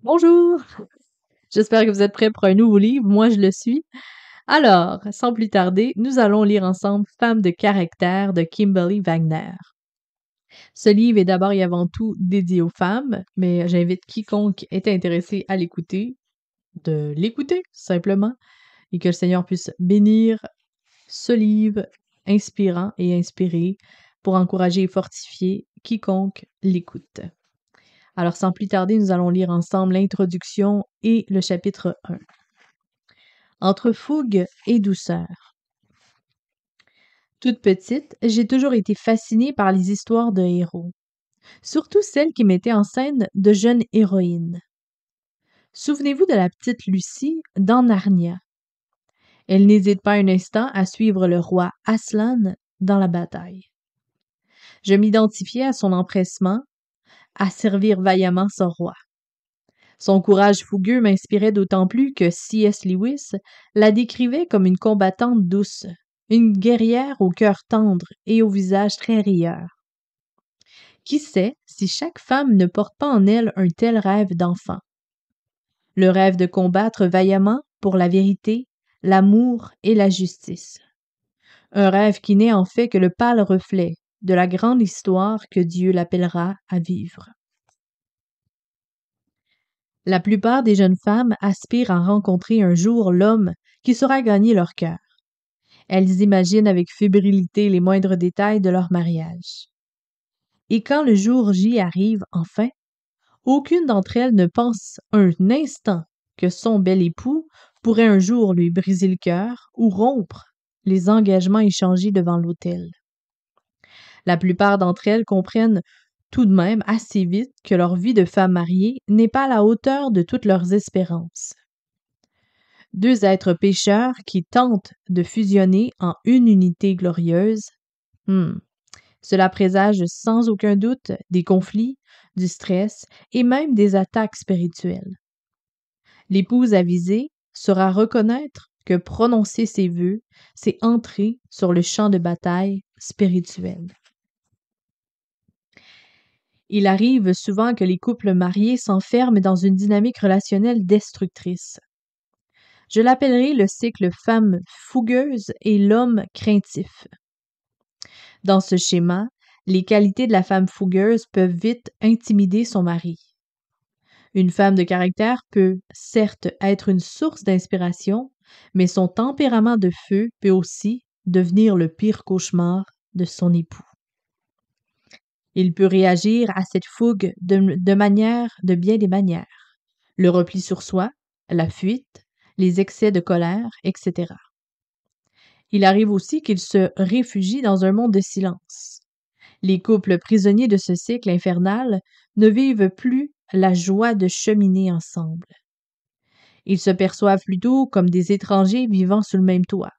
Bonjour! J'espère que vous êtes prêts pour un nouveau livre. Moi, je le suis. Alors, sans plus tarder, nous allons lire ensemble Femme de caractère de Kimberly Wagner. Ce livre est d'abord et avant tout dédié aux femmes, mais j'invite quiconque est intéressé à l'écouter, de l'écouter simplement, et que le Seigneur puisse bénir ce livre inspirant et inspiré pour encourager et fortifier quiconque l'écoute. Alors, sans plus tarder, nous allons lire ensemble l'introduction et le chapitre 1. Entre fougue et douceur. Toute petite, j'ai toujours été fascinée par les histoires de héros, surtout celles qui mettaient en scène de jeunes héroïnes. Souvenez-vous de la petite Lucie dans Narnia. Elle n'hésite pas un instant à suivre le roi Aslan dans la bataille. Je m'identifiais à son empressement à servir vaillamment son roi. Son courage fougueux m'inspirait d'autant plus que C.S. Lewis la décrivait comme une combattante douce, une guerrière au cœur tendre et au visage très rieur. Qui sait si chaque femme ne porte pas en elle un tel rêve d'enfant? Le rêve de combattre vaillamment pour la vérité, l'amour et la justice. Un rêve qui n'est en fait que le pâle reflet de la grande histoire que Dieu l'appellera à vivre. La plupart des jeunes femmes aspirent à rencontrer un jour l'homme qui saura gagner leur cœur. Elles imaginent avec fébrilité les moindres détails de leur mariage. Et quand le jour J arrive enfin, aucune d'entre elles ne pense un instant que son bel époux pourrait un jour lui briser le cœur ou rompre les engagements échangés devant l'autel. La plupart d'entre elles comprennent tout de même assez vite que leur vie de femme mariée n'est pas à la hauteur de toutes leurs espérances. Deux êtres pécheurs qui tentent de fusionner en une unité glorieuse, cela présage sans aucun doute des conflits, du stress et même des attaques spirituelles. L'épouse avisée saura reconnaître que prononcer ses vœux, c'est entrer sur le champ de bataille spirituel. Il arrive souvent que les couples mariés s'enferment dans une dynamique relationnelle destructrice. Je l'appellerai le cycle femme fougueuse et l'homme craintif. Dans ce schéma, les qualités de la femme fougueuse peuvent vite intimider son mari. Une femme de caractère peut, certes, être une source d'inspiration, mais son tempérament de feu peut aussi devenir le pire cauchemar de son époux. Il peut réagir à cette fougue de bien des manières. Le repli sur soi, la fuite, les excès de colère, etc. Il arrive aussi qu'il se réfugie dans un monde de silence. Les couples prisonniers de ce cycle infernal ne vivent plus la joie de cheminer ensemble. Ils se perçoivent plutôt comme des étrangers vivant sous le même toit,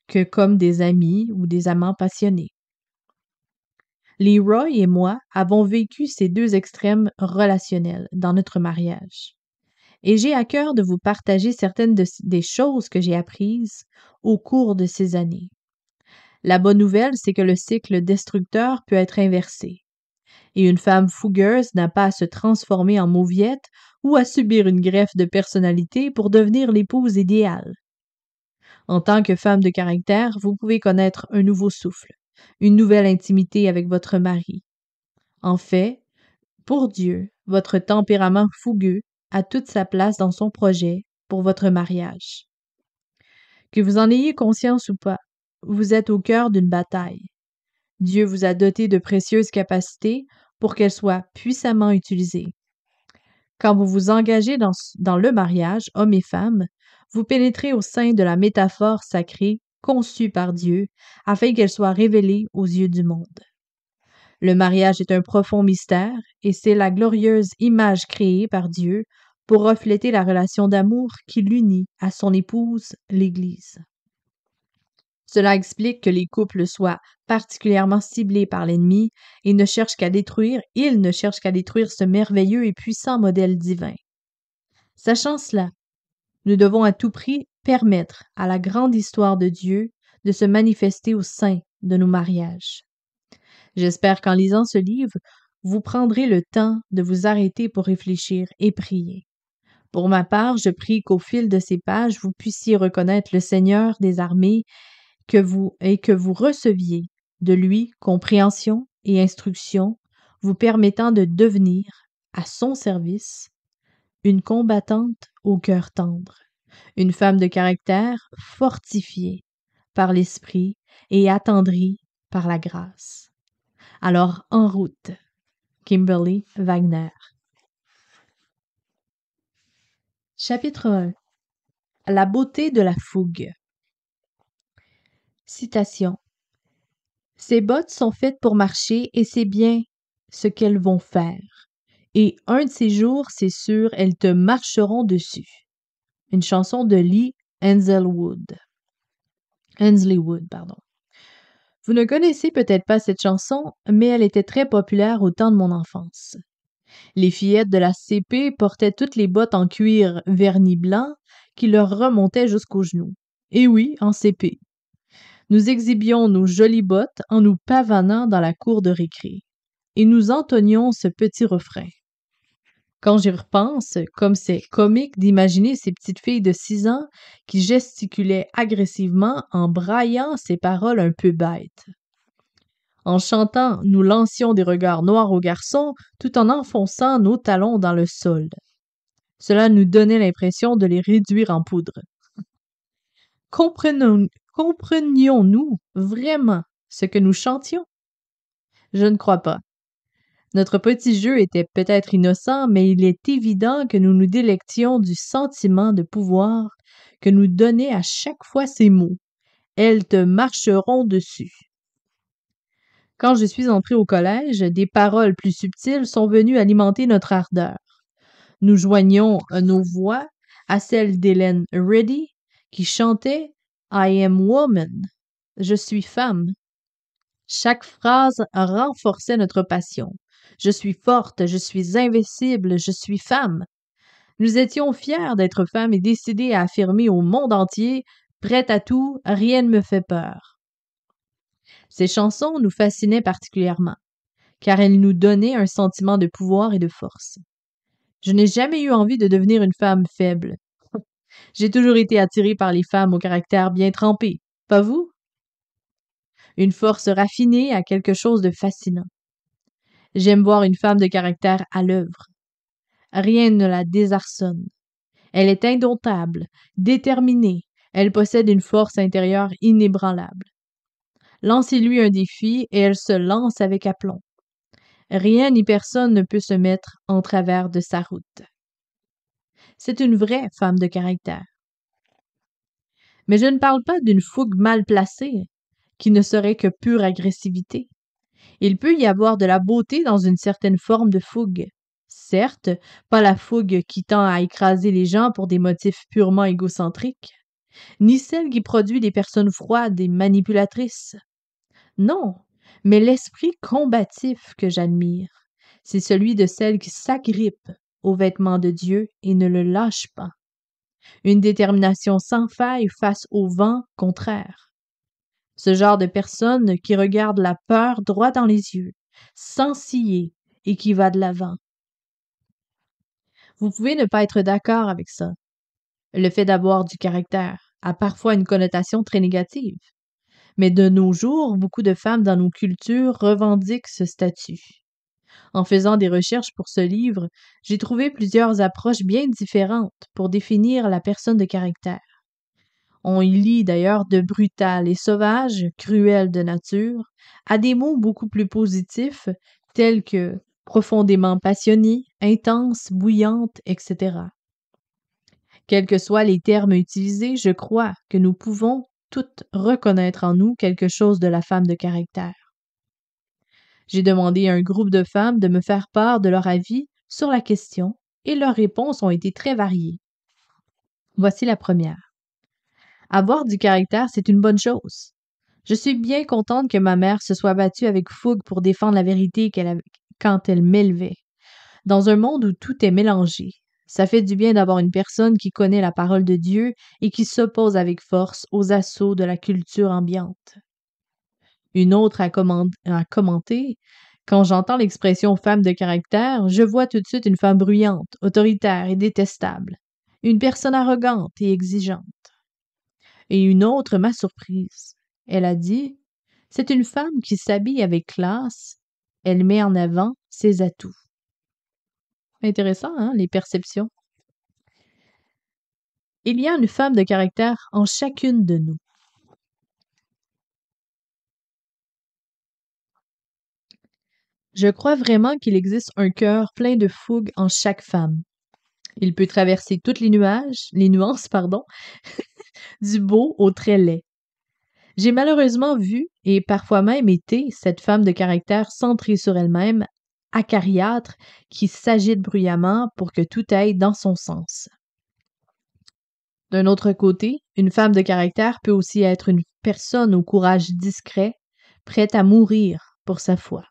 que comme des amis ou des amants passionnés. Leroy et moi avons vécu ces deux extrêmes relationnels dans notre mariage. Et j'ai à cœur de vous partager certaines des choses que j'ai apprises au cours de ces années. La bonne nouvelle, c'est que le cycle destructeur peut être inversé. Et une femme fougueuse n'a pas à se transformer en mauviette ou à subir une greffe de personnalité pour devenir l'épouse idéale. En tant que femme de caractère, vous pouvez connaître un nouveau souffle, une nouvelle intimité avec votre mari. En fait, pour Dieu, votre tempérament fougueux a toute sa place dans son projet pour votre mariage. Que vous en ayez conscience ou pas, vous êtes au cœur d'une bataille. Dieu vous a doté de précieuses capacités pour qu'elles soient puissamment utilisées. Quand vous vous engagez dans le mariage, homme et femme, vous pénétrez au sein de la métaphore sacrée conçue par Dieu afin qu'elle soit révélée aux yeux du monde. Le mariage est un profond mystère et c'est la glorieuse image créée par Dieu pour refléter la relation d'amour qui l'unit à son épouse, l'Église. Cela explique que les couples soient particulièrement ciblés par l'ennemi et il ne cherche qu'à détruire ce merveilleux et puissant modèle divin. Sachant cela, nous devons à tout prix permettre à la grande histoire de Dieu de se manifester au sein de nos mariages. J'espère qu'en lisant ce livre, vous prendrez le temps de vous arrêter pour réfléchir et prier. Pour ma part, je prie qu'au fil de ces pages, vous puissiez reconnaître le Seigneur des armées que vous receviez de lui compréhension et instruction, vous permettant de devenir, à son service, une combattante au cœur tendre, une femme de caractère fortifiée par l'esprit et attendrie par la grâce. Alors, en route, Kimberly Wagner. Chapitre 1. La beauté de la fougue. Citation. Ces bottes sont faites pour marcher et c'est bien ce qu'elles vont faire. Et un de ces jours, c'est sûr, elles te marcheront dessus. Une chanson de Lee Hensley-Wood. Vous ne connaissez peut-être pas cette chanson, mais elle était très populaire au temps de mon enfance. Les fillettes de la CP portaient toutes les bottes en cuir vernis blanc qui leur remontaient jusqu'aux genoux. Et oui, en CP. Nous exhibions nos jolies bottes en nous pavanant dans la cour de récré. Et nous entonnions ce petit refrain. Quand j'y repense, comme c'est comique d'imaginer ces petites filles de 6 ans qui gesticulaient agressivement en braillant ces paroles un peu bêtes. En chantant, nous lancions des regards noirs aux garçons tout en enfonçant nos talons dans le sol. Cela nous donnait l'impression de les réduire en poudre. Comprenions-nous vraiment ce que nous chantions? Je ne crois pas. Notre petit jeu était peut-être innocent, mais il est évident que nous nous délections du sentiment de pouvoir que nous donnaient à chaque fois ces mots. Elles te marcheront dessus. Quand je suis entrée au collège, des paroles plus subtiles sont venues alimenter notre ardeur. Nous joignions nos voix à celles d'Hélène Reddy, qui chantait I am woman. Je suis femme. Chaque phrase renforçait notre passion. Je suis forte, je suis invincible, je suis femme. Nous étions fiers d'être femmes et décidées à affirmer au monde entier, prête à tout, rien ne me fait peur. Ces chansons nous fascinaient particulièrement, car elles nous donnaient un sentiment de pouvoir et de force. Je n'ai jamais eu envie de devenir une femme faible. J'ai toujours été attirée par les femmes au caractère bien trempé. Pas vous? Une force raffinée a quelque chose de fascinant. J'aime voir une femme de caractère à l'œuvre. Rien ne la désarçonne. Elle est indomptable, déterminée, elle possède une force intérieure inébranlable. Lancez-lui un défi et elle se lance avec aplomb. Rien ni personne ne peut se mettre en travers de sa route. C'est une vraie femme de caractère. Mais je ne parle pas d'une fougue mal placée, qui ne serait que pure agressivité. Il peut y avoir de la beauté dans une certaine forme de fougue. Certes, pas la fougue qui tend à écraser les gens pour des motifs purement égocentriques, ni celle qui produit des personnes froides et manipulatrices. Non, mais l'esprit combatif que j'admire, c'est celui de celle qui s'agrippe aux vêtements de Dieu et ne le lâche pas. Une détermination sans faille face au vent contraire. Ce genre de personne qui regarde la peur droit dans les yeux, sans ciller et qui va de l'avant. Vous pouvez ne pas être d'accord avec ça. Le fait d'avoir du caractère a parfois une connotation très négative. Mais de nos jours, beaucoup de femmes dans nos cultures revendiquent ce statut. En faisant des recherches pour ce livre, j'ai trouvé plusieurs approches bien différentes pour définir la personne de caractère. On y lit d'ailleurs de brutal et sauvage, cruel de nature, à des mots beaucoup plus positifs, tels que profondément passionnée, intense, bouillante, etc. Quels que soient les termes utilisés, je crois que nous pouvons toutes reconnaître en nous quelque chose de la femme de caractère. J'ai demandé à un groupe de femmes de me faire part de leur avis sur la question et leurs réponses ont été très variées. Voici la première. Avoir du caractère, c'est une bonne chose. Je suis bien contente que ma mère se soit battue avec fougue pour défendre la vérité quand elle m'élevait. Dans un monde où tout est mélangé, ça fait du bien d'avoir une personne qui connaît la parole de Dieu et qui s'oppose avec force aux assauts de la culture ambiante. Une autre a commenté « Quand j'entends l'expression femme de caractère, je vois tout de suite une femme bruyante, autoritaire et détestable. Une personne arrogante et exigeante. Et une autre m'a surprise. Elle a dit: c'est une femme qui s'habille avec classe. Elle met en avant ses atouts. Intéressant, hein, les perceptions. Il y a une femme de caractère en chacune de nous. Je crois vraiment qu'il existe un cœur plein de fougue en chaque femme. Il peut traverser toutes les nuances, pardon, du beau au très laid. J'ai malheureusement vu, et parfois même été, cette femme de caractère centrée sur elle-même, acariâtre, qui s'agite bruyamment pour que tout aille dans son sens. D'un autre côté, une femme de caractère peut aussi être une personne au courage discret, prête à mourir pour sa foi.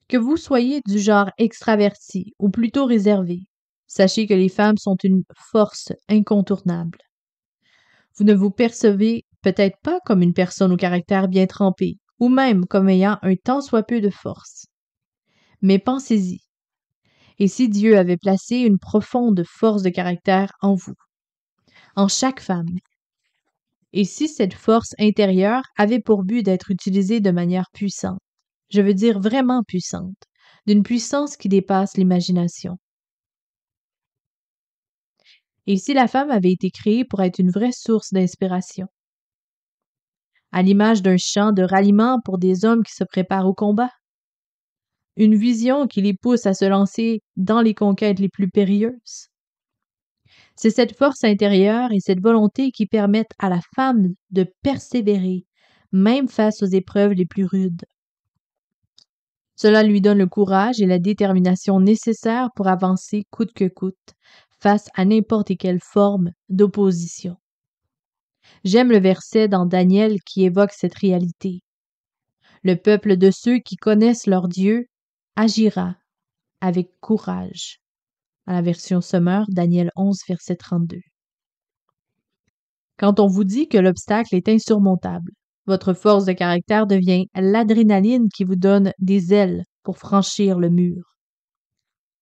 Que vous soyez du genre extraverti ou plutôt réservé, sachez que les femmes sont une force incontournable. Vous ne vous percevez peut-être pas comme une personne au caractère bien trempé, ou même comme ayant un tant soit peu de force. Mais pensez-y. Et si Dieu avait placé une profonde force de caractère en vous, en chaque femme, et si cette force intérieure avait pour but d'être utilisée de manière puissante, je veux dire vraiment puissante, d'une puissance qui dépasse l'imagination. Et si la femme avait été créée pour être une vraie source d'inspiration, à l'image d'un chant de ralliement pour des hommes qui se préparent au combat, une vision qui les pousse à se lancer dans les conquêtes les plus périlleuses. C'est cette force intérieure et cette volonté qui permettent à la femme de persévérer, même face aux épreuves les plus rudes. Cela lui donne le courage et la détermination nécessaires pour avancer coûte que coûte, face à n'importe quelle forme d'opposition. J'aime le verset dans Daniel qui évoque cette réalité. Le peuple de ceux qui connaissent leur Dieu agira avec courage. À la version Sommer, Daniel 11, verset 32. Quand on vous dit que l'obstacle est insurmontable, votre force de caractère devient l'adrénaline qui vous donne des ailes pour franchir le mur.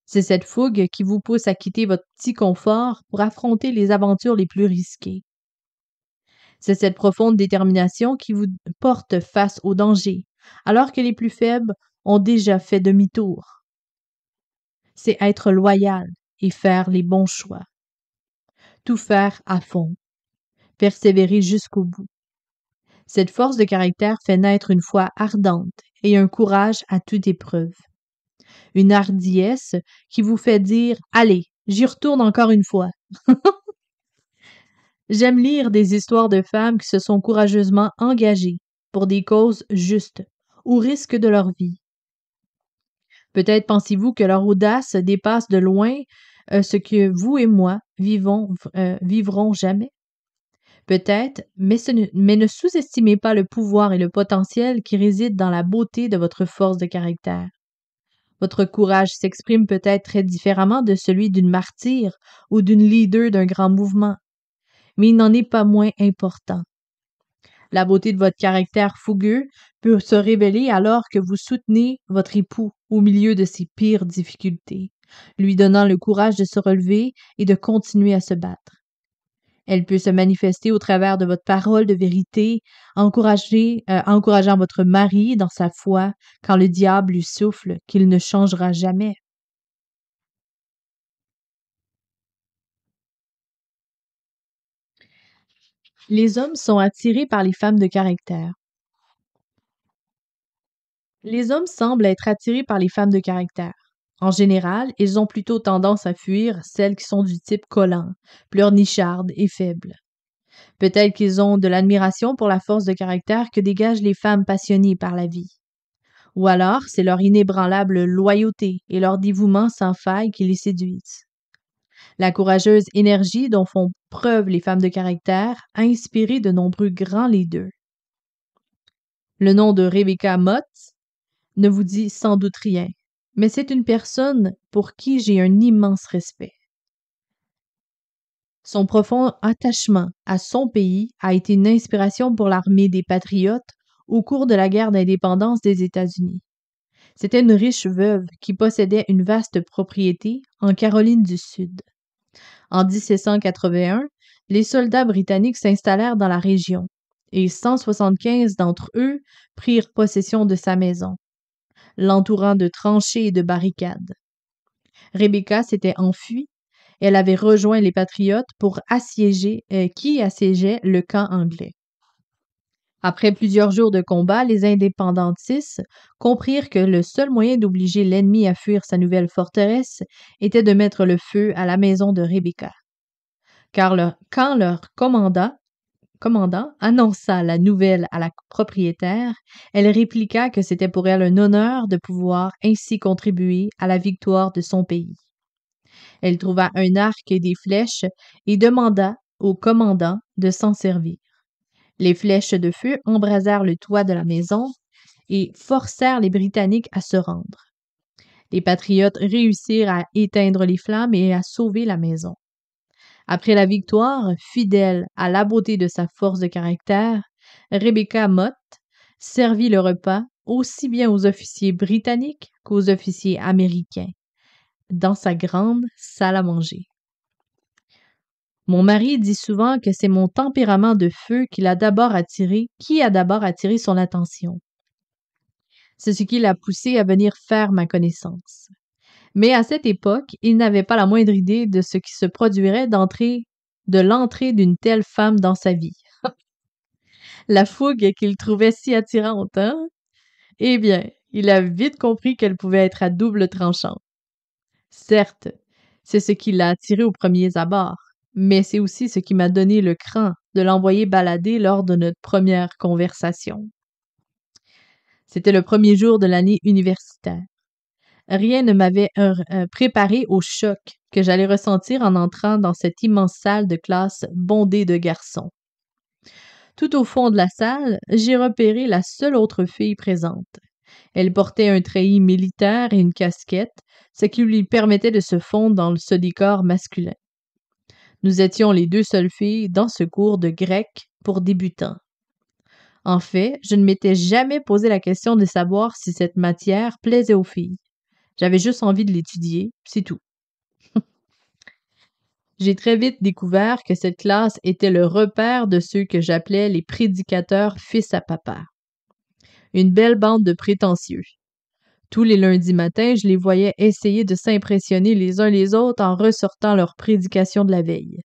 C'est cette fougue qui vous pousse à quitter votre petit confort pour affronter les aventures les plus risquées. C'est cette profonde détermination qui vous porte face au danger, alors que les plus faibles ont déjà fait demi-tour. C'est être loyal et faire les bons choix. Tout faire à fond. Persévérer jusqu'au bout. Cette force de caractère fait naître une foi ardente et un courage à toute épreuve. Une hardiesse qui vous fait dire « Allez, j'y retourne encore une fois ». J'aime lire des histoires de femmes qui se sont courageusement engagées pour des causes justes, au risque de leur vie. Peut-être pensez-vous que leur audace dépasse de loin ce que vous et moi vivrons jamais. Peut-être, mais ne sous-estimez pas le pouvoir et le potentiel qui résident dans la beauté de votre force de caractère. Votre courage s'exprime peut-être très différemment de celui d'une martyre ou d'une leader d'un grand mouvement, mais il n'en est pas moins important. La beauté de votre caractère fougueux peut se révéler alors que vous soutenez votre époux au milieu de ses pires difficultés, lui donnant le courage de se relever et de continuer à se battre. Elle peut se manifester au travers de votre parole de vérité, encourageant votre mari dans sa foi quand le diable lui souffle qu'il ne changera jamais. Les hommes sont attirés par les femmes de caractère. Les hommes semblent être attirés par les femmes de caractère. En général, ils ont plutôt tendance à fuir celles qui sont du type collant, pleurnichardes et faibles. Peut-être qu'ils ont de l'admiration pour la force de caractère que dégagent les femmes passionnées par la vie. Ou alors, c'est leur inébranlable loyauté et leur dévouement sans faille qui les séduisent. La courageuse énergie dont font preuve les femmes de caractère a inspiré de nombreux grands leaders. Le nom de Rebecca Mott ne vous dit sans doute rien, mais c'est une personne pour qui j'ai un immense respect. Son profond attachement à son pays a été une inspiration pour l'armée des Patriotes au cours de la guerre d'indépendance des États-Unis. C'était une riche veuve qui possédait une vaste propriété en Caroline du Sud. En 1781, les soldats britanniques s'installèrent dans la région et 175 d'entre eux prirent possession de sa maison, l'entourant de tranchées et de barricades. Rebecca s'était enfuie. Elle avait rejoint les patriotes pour qui assiégeaient le camp anglais. Après plusieurs jours de combat, les indépendantistes comprirent que le seul moyen d'obliger l'ennemi à fuir sa nouvelle forteresse était de mettre le feu à la maison de Rebecca. Quand leur commandant annonça la nouvelle à la propriétaire, elle répliqua que c'était pour elle un honneur de pouvoir ainsi contribuer à la victoire de son pays. Elle trouva un arc et des flèches et demanda au commandant de s'en servir. Les flèches de feu embrasèrent le toit de la maison et forcèrent les Britanniques à se rendre. Les patriotes réussirent à éteindre les flammes et à sauver la maison. Après la victoire, fidèle à la beauté de sa force de caractère, Rebecca Mott servit le repas aussi bien aux officiers britanniques qu'aux officiers américains, dans sa grande salle à manger. Mon mari dit souvent que c'est mon tempérament de feu qui a d'abord attiré son attention. C'est ce qui l'a poussé à venir faire ma connaissance. Mais à cette époque, il n'avait pas la moindre idée de ce qui se produirait de l'entrée d'une telle femme dans sa vie. La fougue qu'il trouvait si attirante, hein? Eh bien, il a vite compris qu'elle pouvait être à double tranchant. Certes, c'est ce qui l'a attiré aux premiers abords, mais c'est aussi ce qui m'a donné le cran de l'envoyer balader lors de notre première conversation. C'était le premier jour de l'année universitaire. Rien ne m'avait préparé au choc que j'allais ressentir en entrant dans cette immense salle de classe bondée de garçons. Tout au fond de la salle, j'ai repéré la seule autre fille présente. Elle portait un treillis militaire et une casquette, ce qui lui permettait de se fondre dans ce décor masculin. Nous étions les deux seules filles dans ce cours de grec pour débutants. En fait, je ne m'étais jamais posé la question de savoir si cette matière plaisait aux filles. J'avais juste envie de l'étudier, c'est tout. J'ai très vite découvert que cette classe était le repère de ceux que j'appelais les prédicateurs fils à papa. Une belle bande de prétentieux. Tous les lundis matins, je les voyais essayer de s'impressionner les uns les autres en ressortant leurs prédications de la veille.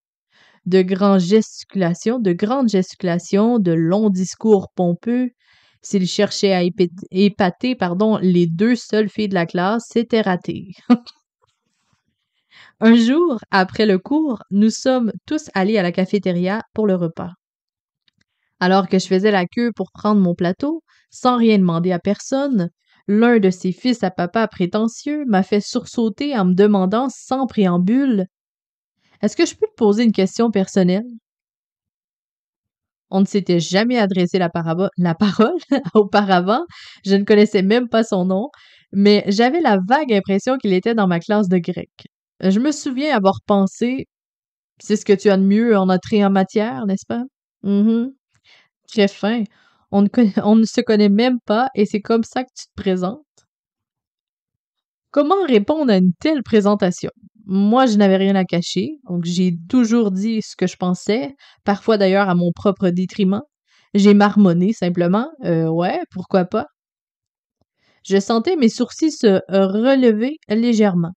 De grandes gesticulations, de longs discours pompeux. S'ils cherchaient à épater les deux seules filles de la classe, c'était raté. Un jour, après le cours, nous sommes tous allés à la cafétéria pour le repas. Alors que je faisais la queue pour prendre mon plateau, sans rien demander à personne, l'un de ces fils à papa prétentieux m'a fait sursauter en me demandant sans préambule « Est-ce que je peux te poser une question personnelle? » On ne s'était jamais adressé la parole auparavant, je ne connaissais même pas son nom, mais j'avais la vague impression qu'il était dans ma classe de grec. Je me souviens avoir pensé « C'est ce que tu as de mieux en entrée en matière, n'est-ce pas? » Très fin. On ne se connaît même pas et c'est comme ça que tu te présentes? Comment répondre à une telle présentation? Moi, je n'avais rien à cacher, donc j'ai toujours dit ce que je pensais, parfois d'ailleurs à mon propre détriment. J'ai marmonné simplement. Ouais, pourquoi pas? Je sentais mes sourcils se relever légèrement.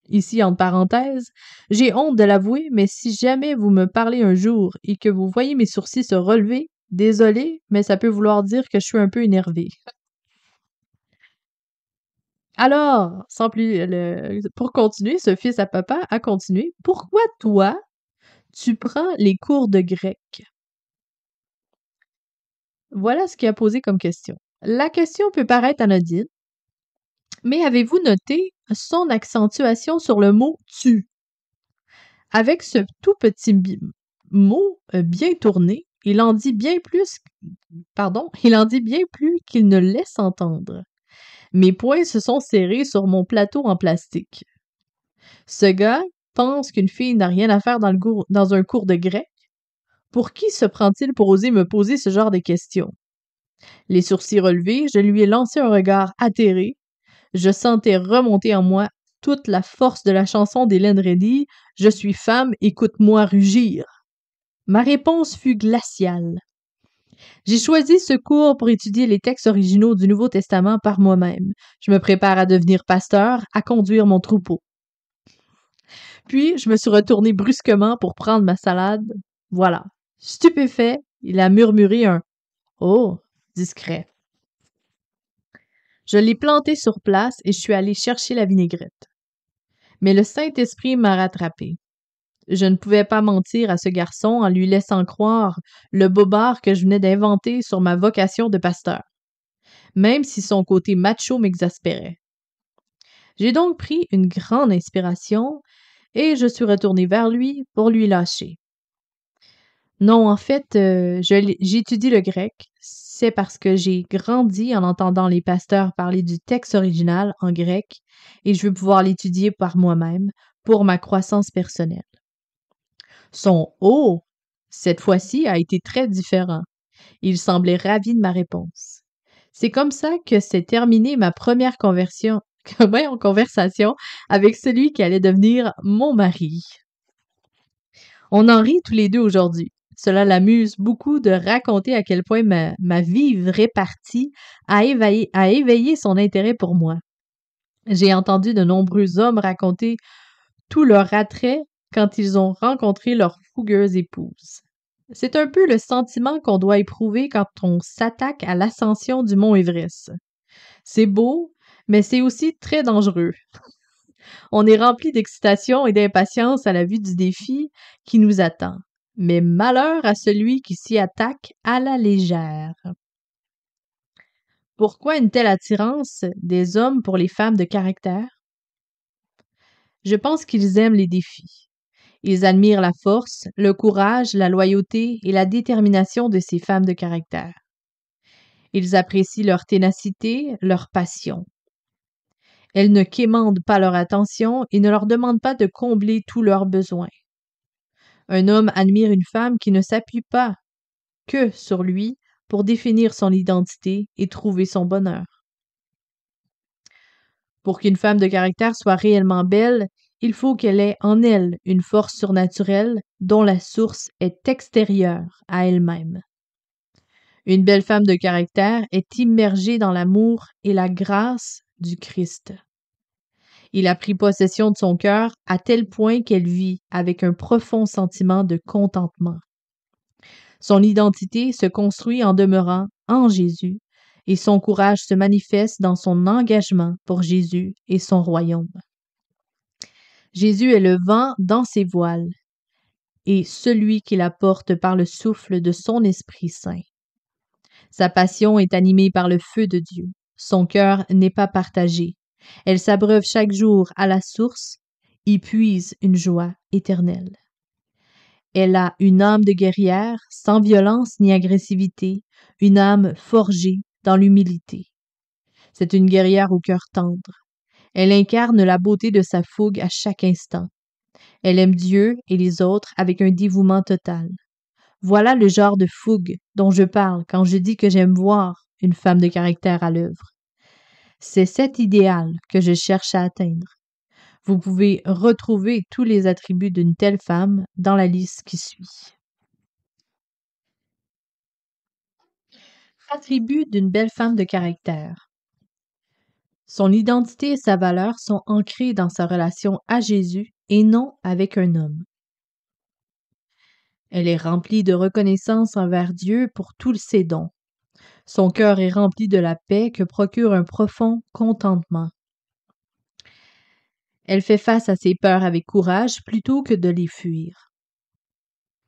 Ici, entre parenthèses, j'ai honte de l'avouer, mais si jamais vous me parlez un jour et que vous voyez mes sourcils se relever, désolé, mais ça peut vouloir dire que je suis un peu énervée. Alors, pour continuer, ce fils à papa a continué. Pourquoi toi, tu prends les cours de grec? Voilà ce qu'il a posé comme question. La question peut paraître anodine, mais avez-vous noté son accentuation sur le mot tu? Avec ce tout petit mot bien tourné, il en dit bien plus qu'il ne laisse entendre. Mes poings se sont serrés sur mon plateau en plastique. Ce gars pense qu'une fille n'a rien à faire dans un cours de grec? Pour qui se prend-il pour oser me poser ce genre de questions? Les sourcils relevés, je lui ai lancé un regard atterré. Je sentais remonter en moi toute la force de la chanson d'Hélène Reddy « Je suis femme, écoute-moi rugir ». Ma réponse fut glaciale. J'ai choisi ce cours pour étudier les textes originaux du Nouveau Testament par moi-même. Je me prépare à devenir pasteur, à conduire mon troupeau. Puis, je me suis retournée brusquement pour prendre ma salade. Voilà. Stupéfait, il a murmuré un « Oh » discret. Je l'ai planté sur place et je suis allée chercher la vinaigrette. Mais le Saint-Esprit m'a rattrapée. Je ne pouvais pas mentir à ce garçon en lui laissant croire le bobard que je venais d'inventer sur ma vocation de pasteur, même si son côté macho m'exaspérait. J'ai donc pris une grande inspiration et je suis retournée vers lui pour lui lâcher. Non, en fait, j'étudie le grec. C'est parce que j'ai grandi en entendant les pasteurs parler du texte original en grec et je veux pouvoir l'étudier par moi-même pour ma croissance personnelle. Son « Oh » cette fois-ci a été très différent. Il semblait ravi de ma réponse. C'est comme ça que s'est terminée ma première conversation avec celui qui allait devenir mon mari. On en rit tous les deux aujourd'hui. Cela l'amuse beaucoup de raconter à quel point ma vive répartie a éveillé son intérêt pour moi. J'ai entendu de nombreux hommes raconter tout leur attrait quand ils ont rencontré leur fougueuse épouse. C'est un peu le sentiment qu'on doit éprouver quand on s'attaque à l'ascension du mont Everest. C'est beau, mais c'est aussi très dangereux. On est rempli d'excitation et d'impatience à la vue du défi qui nous attend. Mais malheur à celui qui s'y attaque à la légère. Pourquoi une telle attirance des hommes pour les femmes de caractère? Je pense qu'ils aiment les défis. Ils admirent la force, le courage, la loyauté et la détermination de ces femmes de caractère. Ils apprécient leur ténacité, leur passion. Elles ne quémandent pas leur attention et ne leur demandent pas de combler tous leurs besoins. Un homme admire une femme qui ne s'appuie pas que sur lui pour définir son identité et trouver son bonheur. Pour qu'une femme de caractère soit réellement belle, il faut qu'elle ait en elle une force surnaturelle dont la source est extérieure à elle-même. Une belle femme de caractère est immergée dans l'amour et la grâce du Christ. Il a pris possession de son cœur à tel point qu'elle vit avec un profond sentiment de contentement. Son identité se construit en demeurant en Jésus et son courage se manifeste dans son engagement pour Jésus et son royaume. Jésus est le vent dans ses voiles et celui qui la porte par le souffle de son Esprit Saint. Sa passion est animée par le feu de Dieu. Son cœur n'est pas partagé. Elle s'abreuve chaque jour à la source, y puise une joie éternelle. Elle a une âme de guerrière, sans violence ni agressivité, une âme forgée dans l'humilité. C'est une guerrière au cœur tendre. Elle incarne la beauté de sa fougue à chaque instant. Elle aime Dieu et les autres avec un dévouement total. Voilà le genre de fougue dont je parle quand je dis que j'aime voir une femme de caractère à l'œuvre. C'est cet idéal que je cherche à atteindre. Vous pouvez retrouver tous les attributs d'une telle femme dans la liste qui suit. Attributs d'une belle femme de caractère. Son identité et sa valeur sont ancrées dans sa relation à Jésus et non avec un homme. Elle est remplie de reconnaissance envers Dieu pour tous ses dons. Son cœur est rempli de la paix que procure un profond contentement. Elle fait face à ses peurs avec courage plutôt que de les fuir.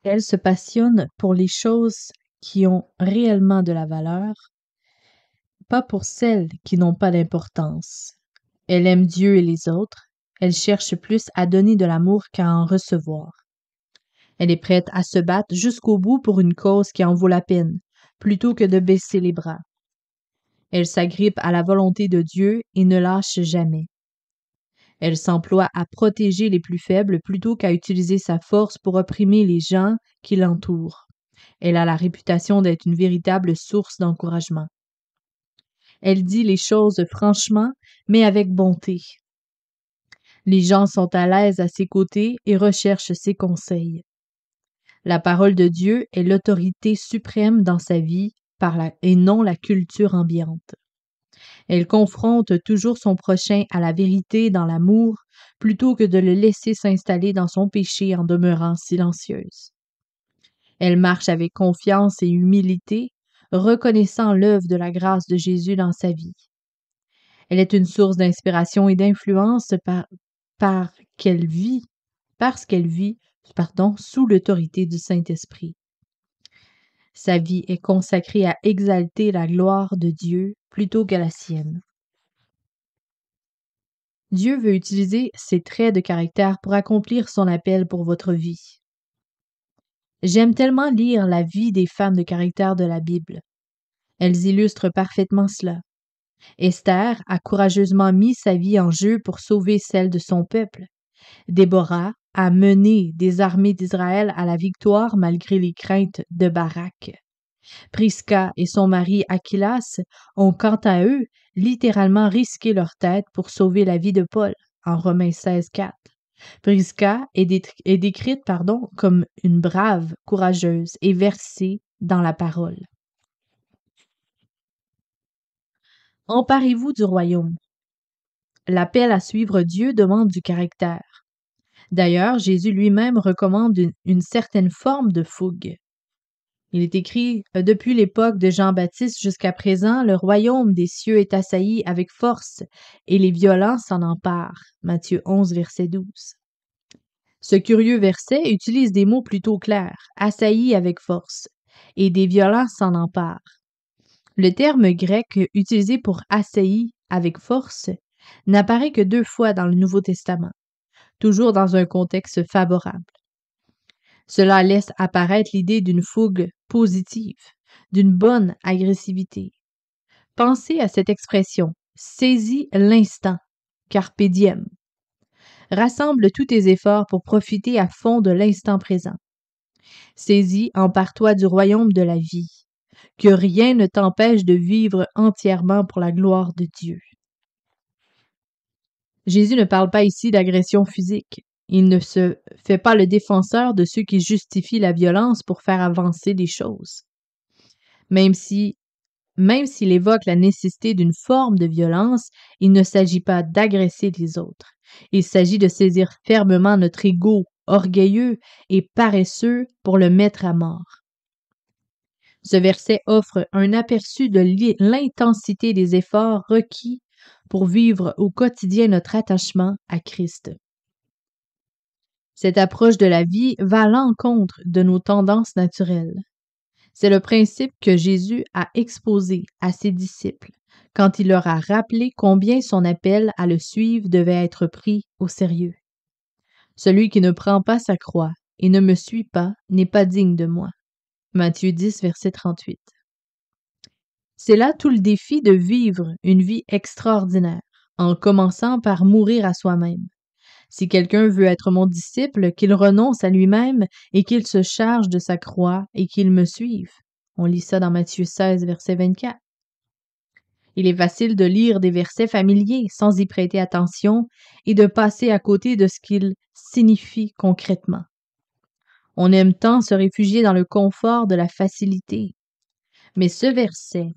Elle se passionne pour les choses qui ont réellement de la valeur, pas pour celles qui n'ont pas d'importance. Elle aime Dieu et les autres. Elle cherche plus à donner de l'amour qu'à en recevoir. Elle est prête à se battre jusqu'au bout pour une cause qui en vaut la peine, plutôt que de baisser les bras. Elle s'agrippe à la volonté de Dieu et ne lâche jamais. Elle s'emploie à protéger les plus faibles plutôt qu'à utiliser sa force pour opprimer les gens qui l'entourent. Elle a la réputation d'être une véritable source d'encouragement. Elle dit les choses franchement, mais avec bonté. Les gens sont à l'aise à ses côtés et recherchent ses conseils. La parole de Dieu est l'autorité suprême dans sa vie et non la culture ambiante. Elle confronte toujours son prochain à la vérité dans l'amour plutôt que de le laisser s'installer dans son péché en demeurant silencieuse. Elle marche avec confiance et humilité, reconnaissant l'œuvre de la grâce de Jésus dans sa vie. Elle est une source d'inspiration et d'influence parce qu'elle vit, sous l'autorité du Saint-Esprit. Sa vie est consacrée à exalter la gloire de Dieu plutôt que la sienne. Dieu veut utiliser ces traits de caractère pour accomplir son appel pour votre vie. J'aime tellement lire la vie des femmes de caractère de la Bible. Elles illustrent parfaitement cela. Esther a courageusement mis sa vie en jeu pour sauver celle de son peuple. Déborah a mené des armées d'Israël à la victoire malgré les craintes de Barak. Prisca et son mari Achilas ont quant à eux littéralement risqué leur tête pour sauver la vie de Paul, en Romains 16:4. Prisca est décrite comme une brave, courageuse et versée dans la parole. Emparez-vous du royaume. L'appel à suivre Dieu demande du caractère. D'ailleurs, Jésus lui-même recommande une certaine forme de fougue. Il est écrit « Depuis l'époque de Jean-Baptiste jusqu'à présent, le royaume des cieux est assailli avec force, et les violents s'en emparent. » Matthieu 11, verset 12. Ce curieux verset utilise des mots plutôt clairs, « assailli avec force » et « des violents s'en emparent ». Le terme grec utilisé pour « assailli avec force » n'apparaît que 2 fois dans le Nouveau Testament, toujours dans un contexte favorable. Cela laisse apparaître l'idée d'une fougue positive, d'une bonne agressivité. Pensez à cette expression « saisis l'instant », carpe diem. Rassemble tous tes efforts pour profiter à fond de l'instant présent. Saisis, empare-toi du royaume de la vie. Que rien ne t'empêche de vivre entièrement pour la gloire de Dieu. Jésus ne parle pas ici d'agression physique. Il ne se fait pas le défenseur de ceux qui justifient la violence pour faire avancer les choses. Même s'il évoque la nécessité d'une forme de violence, il ne s'agit pas d'agresser les autres. Il s'agit de saisir fermement notre ego orgueilleux et paresseux pour le mettre à mort. Ce verset offre un aperçu de l'intensité des efforts requis pour vivre au quotidien notre attachement à Christ. Cette approche de la vie va à l'encontre de nos tendances naturelles. C'est le principe que Jésus a exposé à ses disciples quand il leur a rappelé combien son appel à le suivre devait être pris au sérieux. Celui qui ne prend pas sa croix et ne me suit pas n'est pas digne de moi. Matthieu 10, verset 38. C'est là tout le défi de vivre une vie extraordinaire, en commençant par mourir à soi-même. Si quelqu'un veut être mon disciple, qu'il renonce à lui-même et qu'il se charge de sa croix et qu'il me suive. On lit ça dans Matthieu 16, verset 24. Il est facile de lire des versets familiers sans y prêter attention et de passer à côté de ce qu'ils signifient concrètement. On aime tant se réfugier dans le confort de la facilité. Mais ce verset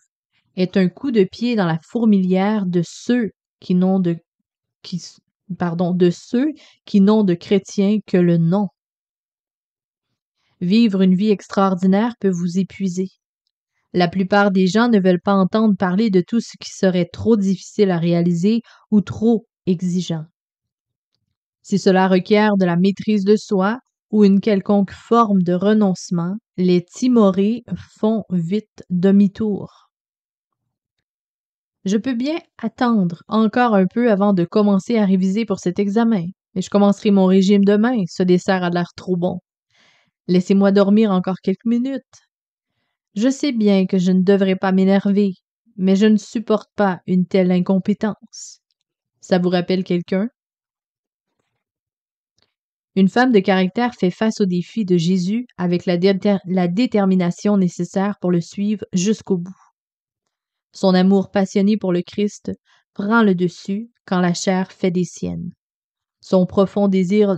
est un coup de pied dans la fourmilière de ceux qui n'ont de chrétiens que le nom. Vivre une vie extraordinaire peut vous épuiser. La plupart des gens ne veulent pas entendre parler de tout ce qui serait trop difficile à réaliser ou trop exigeant. Si cela requiert de la maîtrise de soi ou une quelconque forme de renoncement, les timorés font vite demi-tour. Je peux bien attendre encore un peu avant de commencer à réviser pour cet examen, mais je commencerai mon régime demain, ce dessert a l'air trop bon. Laissez-moi dormir encore quelques minutes. Je sais bien que je ne devrais pas m'énerver, mais je ne supporte pas une telle incompétence. Ça vous rappelle quelqu'un? Une femme de caractère fait face au défi de Jésus avec la détermination nécessaire pour le suivre jusqu'au bout. Son amour passionné pour le Christ prend le dessus quand la chair fait des siennes. Son profond désir,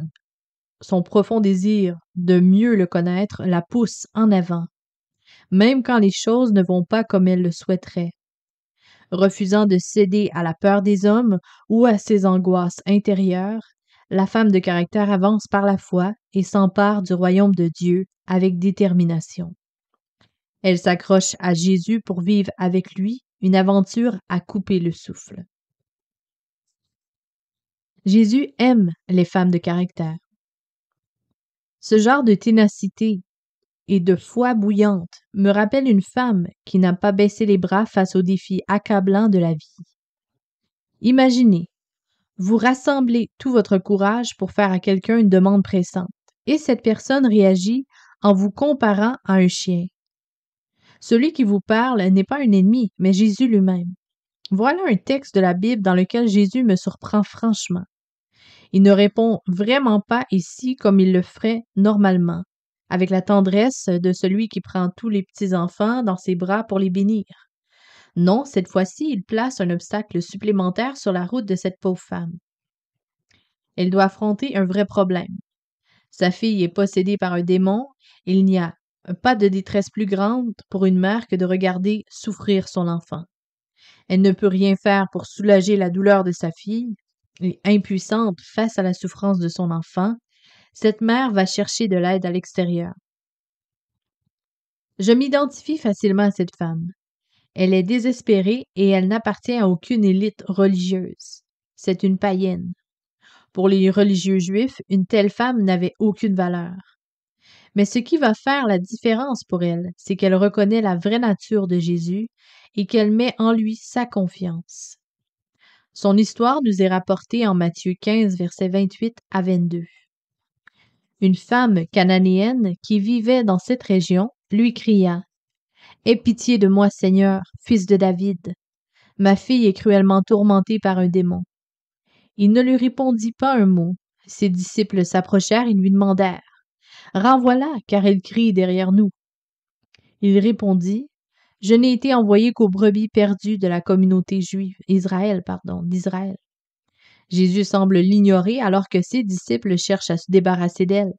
son profond désir de mieux le connaître la pousse en avant, même quand les choses ne vont pas comme elle le souhaiterait. Refusant de céder à la peur des hommes ou à ses angoisses intérieures, la femme de caractère avance par la foi et s'empare du royaume de Dieu avec détermination. Elle s'accroche à Jésus pour vivre avec lui une aventure à couper le souffle. Jésus aime les femmes de caractère. Ce genre de ténacité et de foi bouillante me rappelle une femme qui n'a pas baissé les bras face aux défis accablants de la vie. Imaginez, vous rassemblez tout votre courage pour faire à quelqu'un une demande pressante, et cette personne réagit en vous comparant à un chien. Celui qui vous parle n'est pas un ennemi, mais Jésus lui-même. Voilà un texte de la Bible dans lequel Jésus me surprend franchement. Il ne répond vraiment pas ici comme il le ferait normalement, avec la tendresse de celui qui prend tous les petits-enfants dans ses bras pour les bénir. Non, cette fois-ci, il place un obstacle supplémentaire sur la route de cette pauvre femme. Elle doit affronter un vrai problème. Sa fille est possédée par un démon, et il n'y a pas de détresse plus grande pour une mère que de regarder souffrir son enfant. Elle ne peut rien faire pour soulager la douleur de sa fille, et impuissante face à la souffrance de son enfant, cette mère va chercher de l'aide à l'extérieur. Je m'identifie facilement à cette femme. Elle est désespérée et elle n'appartient à aucune élite religieuse. C'est une païenne. Pour les religieux juifs, une telle femme n'avait aucune valeur. Mais ce qui va faire la différence pour elle, c'est qu'elle reconnaît la vraie nature de Jésus et qu'elle met en lui sa confiance. Son histoire nous est rapportée en Matthieu 15, versets 28 à 22. Une femme cananéenne qui vivait dans cette région lui cria « Aie pitié de moi, Seigneur, fils de David. Ma fille est cruellement tourmentée par un démon. » Il ne lui répondit pas un mot. Ses disciples s'approchèrent et lui demandèrent « Renvoie-la, car elle crie derrière nous. » Il répondit « Je n'ai été envoyé qu'aux brebis perdues de la communauté juive, d'Israël. » Jésus semble l'ignorer alors que ses disciples cherchent à se débarrasser d'elle.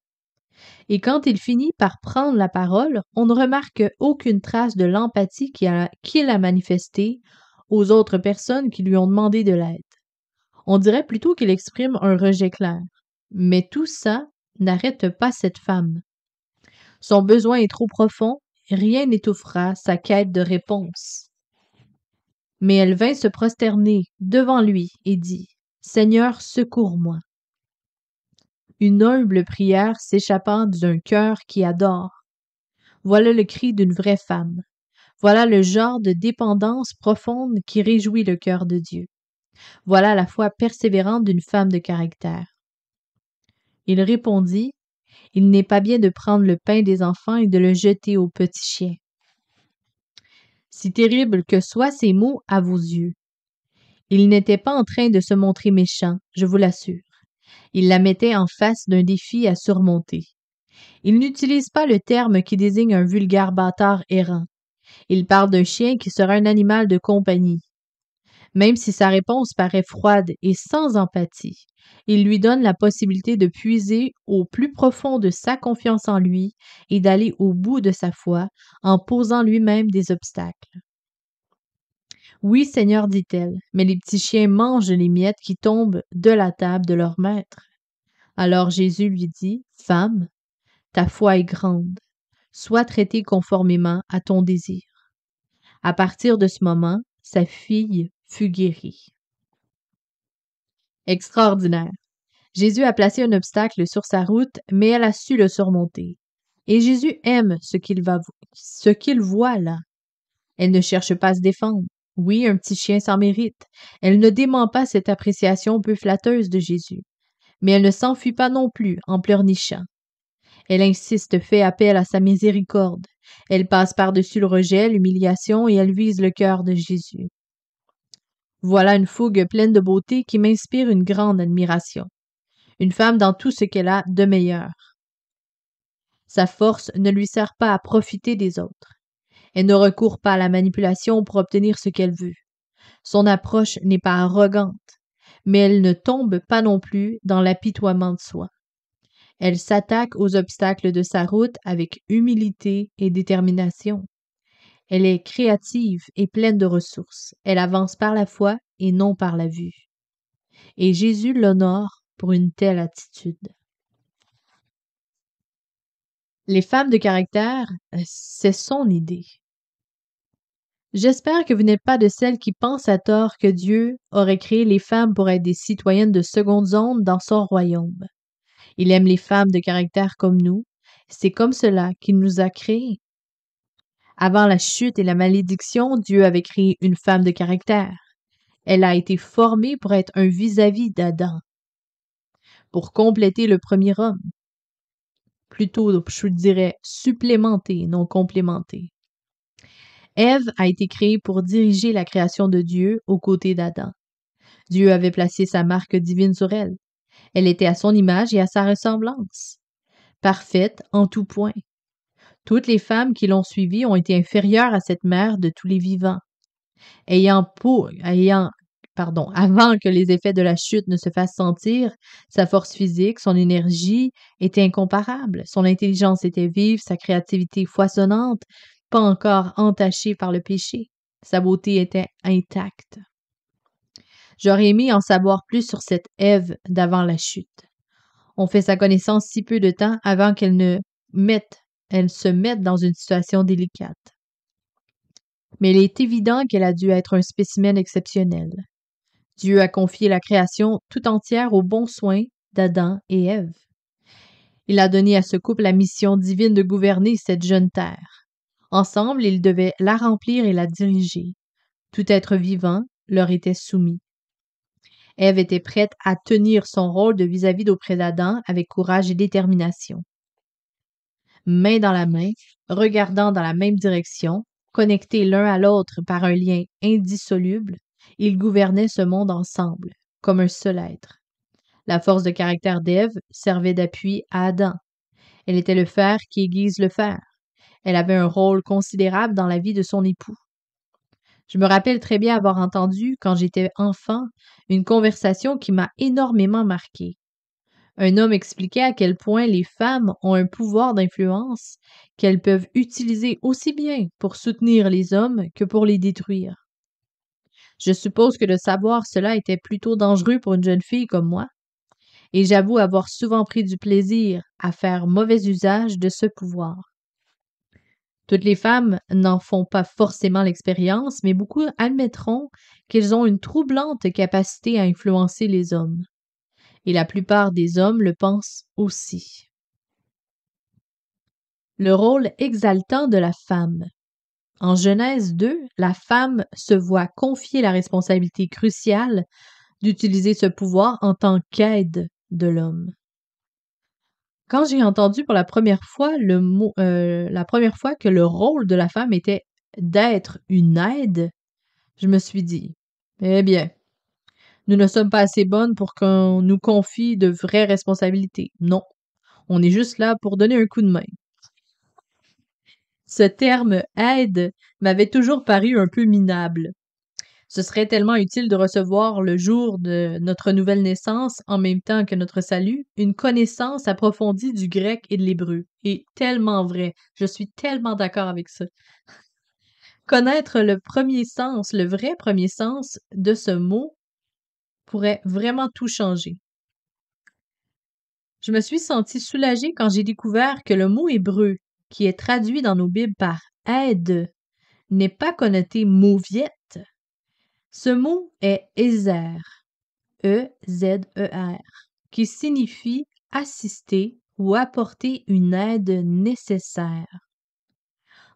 Et quand il finit par prendre la parole, on ne remarque aucune trace de l'empathie qu'il a manifestée aux autres personnes qui lui ont demandé de l'aide. On dirait plutôt qu'il exprime un rejet clair. Mais tout ça n'arrête pas cette femme. Son besoin est trop profond, rien n'étouffera sa quête de réponse. Mais elle vint se prosterner devant lui et dit « Seigneur, secours-moi. » Une humble prière s'échappant d'un cœur qui adore. Voilà le cri d'une vraie femme. Voilà le genre de dépendance profonde qui réjouit le cœur de Dieu. Voilà la foi persévérante d'une femme de caractère. Il répondit, « Il n'est pas bien de prendre le pain des enfants et de le jeter aux petits chiens. » Si terribles que soient ces mots à vos yeux, il n'était pas en train de se montrer méchant, je vous l'assure. Il la mettait en face d'un défi à surmonter. Il n'utilise pas le terme qui désigne un vulgaire bâtard errant. Il parle d'un chien qui sera un animal de compagnie. Même si sa réponse paraît froide et sans empathie, il lui donne la possibilité de puiser au plus profond de sa confiance en lui et d'aller au bout de sa foi en posant lui-même des obstacles. Oui, Seigneur, dit-elle, mais les petits chiens mangent les miettes qui tombent de la table de leur maître. Alors Jésus lui dit, « Femme, ta foi est grande, sois traitée conformément à ton désir. » À partir de ce moment, sa fille fut guérie. Extraordinaire. Jésus a placé un obstacle sur sa route, mais elle a su le surmonter. Et Jésus aime ce qu'il voit là. Elle ne cherche pas à se défendre. Oui, un petit chien sans mérite. Elle ne dément pas cette appréciation peu flatteuse de Jésus. Mais elle ne s'enfuit pas non plus en pleurnichant. Elle insiste, fait appel à sa miséricorde. Elle passe par-dessus le rejet, l'humiliation et elle vise le cœur de Jésus. Voilà une fougue pleine de beauté qui m'inspire une grande admiration. Une femme dans tout ce qu'elle a de meilleur. Sa force ne lui sert pas à profiter des autres. Elle ne recourt pas à la manipulation pour obtenir ce qu'elle veut. Son approche n'est pas arrogante, mais elle ne tombe pas non plus dans l'apitoiement de soi. Elle s'attaque aux obstacles de sa route avec humilité et détermination. Elle est créative et pleine de ressources. Elle avance par la foi et non par la vue. Et Jésus l'honore pour une telle attitude. Les femmes de caractère, c'est son idée. J'espère que vous n'êtes pas de celles qui pensent à tort que Dieu aurait créé les femmes pour être des citoyennes de seconde zone dans son royaume. Il aime les femmes de caractère comme nous. C'est comme cela qu'il nous a créés. Avant la chute et la malédiction, Dieu avait créé une femme de caractère. Elle a été formée pour être un vis-à-vis d'Adam, pour compléter le premier homme. Plutôt, je dirais, supplémenter, non complémenter. Ève a été créée pour diriger la création de Dieu aux côtés d'Adam. Dieu avait placé sa marque divine sur elle. Elle était à son image et à sa ressemblance. Parfaite en tout point. Toutes les femmes qui l'ont suivie ont été inférieures à cette mère de tous les vivants. Avant que les effets de la chute ne se fassent sentir, sa force physique, son énergie étaient incomparables. Son intelligence était vive, sa créativité foisonnante, pas encore entachée par le péché. Sa beauté était intacte. J'aurais aimé en savoir plus sur cette Ève d'avant la chute. On fait sa connaissance si peu de temps avant qu'elle se mette dans une situation délicate. Mais il est évident qu'elle a dû être un spécimen exceptionnel. Dieu a confié la création tout entière aux bons soins d'Adam et Ève. Il a donné à ce couple la mission divine de gouverner cette jeune terre. Ensemble, ils devaient la remplir et la diriger. Tout être vivant leur était soumis. Ève était prête à tenir son rôle de vis-à-vis d'auprès d'Adam avec courage et détermination. Main dans la main, regardant dans la même direction, connectés l'un à l'autre par un lien indissoluble, ils gouvernaient ce monde ensemble, comme un seul être. La force de caractère d'Ève servait d'appui à Adam. Elle était le fer qui aiguise le fer. Elle avait un rôle considérable dans la vie de son époux. Je me rappelle très bien avoir entendu, quand j'étais enfant, une conversation qui m'a énormément marquée. Un homme expliquait à quel point les femmes ont un pouvoir d'influence qu'elles peuvent utiliser aussi bien pour soutenir les hommes que pour les détruire. Je suppose que de savoir cela était plutôt dangereux pour une jeune fille comme moi, et j'avoue avoir souvent pris du plaisir à faire mauvais usage de ce pouvoir. Toutes les femmes n'en font pas forcément l'expérience, mais beaucoup admettront qu'elles ont une troublante capacité à influencer les hommes. Et la plupart des hommes le pensent aussi. Le rôle exaltant de la femme. En Genèse 2, la femme se voit confier la responsabilité cruciale d'utiliser ce pouvoir en tant qu'aide de l'homme. Quand j'ai entendu pour la première fois que le rôle de la femme était d'être une aide, je me suis dit, eh bien, nous ne sommes pas assez bonnes pour qu'on nous confie de vraies responsabilités. Non, on est juste là pour donner un coup de main. Ce terme aide m'avait toujours paru un peu minable. Ce serait tellement utile de recevoir le jour de notre nouvelle naissance, en même temps que notre salut, une connaissance approfondie du grec et de l'hébreu. Et tellement vrai. Je suis tellement d'accord avec ça. Connaître le vrai premier sens de ce mot pourrait vraiment tout changer. Je me suis sentie soulagée quand j'ai découvert que le mot hébreu, qui est traduit dans nos Bibles par aide, n'est pas connoté mauviette. Ce mot est Ezer, E-Z-E-R, qui signifie assister ou apporter une aide nécessaire.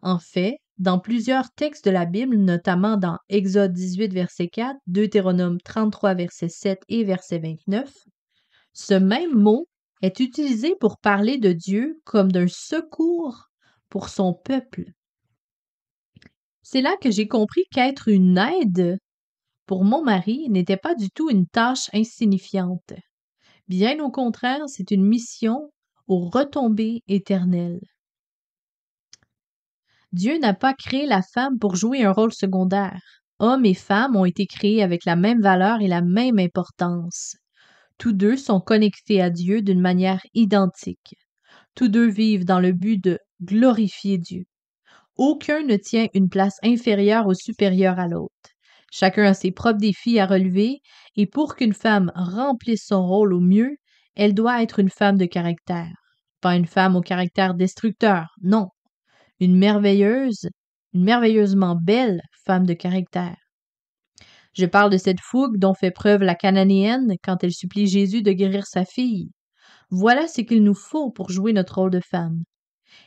En fait, dans plusieurs textes de la Bible, notamment dans Exode 18, verset 4, Deutéronome 33, verset 7 et verset 29, ce même mot est utilisé pour parler de Dieu comme d'un secours pour son peuple. C'est là que j'ai compris qu'être une aide pour mon mari n'était pas du tout une tâche insignifiante. Bien au contraire, c'est une mission aux retombées éternelles. Dieu n'a pas créé la femme pour jouer un rôle secondaire. Hommes et femmes ont été créés avec la même valeur et la même importance. Tous deux sont connectés à Dieu d'une manière identique. Tous deux vivent dans le but de glorifier Dieu. Aucun ne tient une place inférieure ou supérieure à l'autre. Chacun a ses propres défis à relever, et pour qu'une femme remplisse son rôle au mieux, elle doit être une femme de caractère. Pas une femme au caractère destructeur, non. Une merveilleusement belle femme de caractère. Je parle de cette fougue dont fait preuve la Cananéenne quand elle supplie Jésus de guérir sa fille. Voilà ce qu'il nous faut pour jouer notre rôle de femme.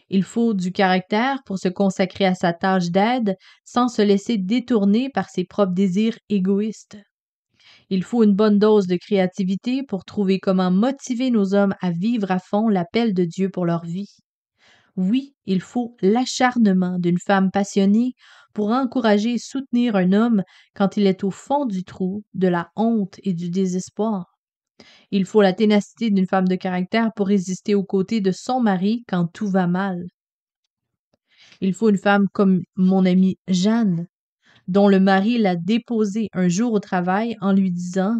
Il faut du caractère pour se consacrer à sa tâche d'aide sans se laisser détourner par ses propres désirs égoïstes. Il faut une bonne dose de créativité pour trouver comment motiver nos hommes à vivre à fond l'appel de Dieu pour leur vie. Oui, il faut l'acharnement d'une femme passionnée pour encourager et soutenir un homme quand il est au fond du trou, de la honte et du désespoir. Il faut la ténacité d'une femme de caractère pour résister aux côtés de son mari quand tout va mal. Il faut une femme comme mon amie Jeanne, dont le mari l'a déposée un jour au travail en lui disant